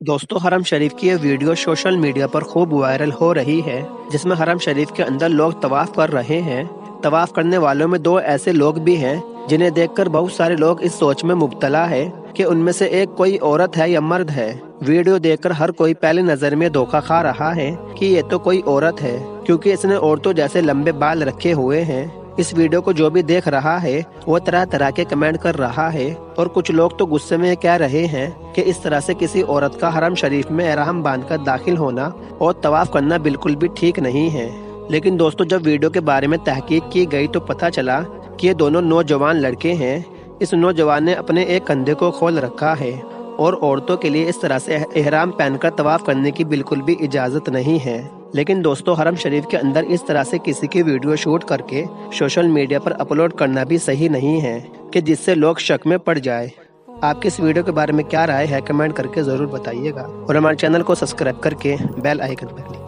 दोस्तों हरम शरीफ की ये वीडियो सोशल मीडिया पर खूब वायरल हो रही है, जिसमें हरम शरीफ के अंदर लोग तवाफ कर रहे हैं। तवाफ करने वालों में दो ऐसे लोग भी हैं जिन्हें देखकर बहुत सारे लोग इस सोच में मुब्तला है कि उनमें से एक कोई औरत है या मर्द है। वीडियो देखकर हर कोई पहले नजर में धोखा खा रहा है कि ये तो कोई औरत है, क्योंकि इसने औरतों जैसे लंबे बाल रखे हुए हैं। इस वीडियो को जो भी देख रहा है वो तरह तरह के कमेंट कर रहा है और कुछ लोग तो गुस्से में कह रहे हैं कि इस तरह से किसी औरत का हरम शरीफ में एहराम बांधकर दाखिल होना और तवाफ करना बिल्कुल भी ठीक नहीं है। लेकिन दोस्तों जब वीडियो के बारे में तहकीक की गई तो पता चला कि ये दोनों नौजवान लड़के हैं। इस नौजवान ने अपने एक कंधे को खोल रखा है और औरतों के लिए इस तरह से एहराम पहनकर तवाफ करने की बिल्कुल भी इजाज़त नहीं है। लेकिन दोस्तों हरम शरीफ के अंदर इस तरह से किसी की वीडियो शूट करके सोशल मीडिया पर अपलोड करना भी सही नहीं है कि जिससे लोग शक में पड़ जाए। आपकी इस वीडियो के बारे में क्या राय है कमेंट करके ज़रूर बताइएगा और हमारे चैनल को सब्सक्राइब करके बेल आइकन पर क्लिक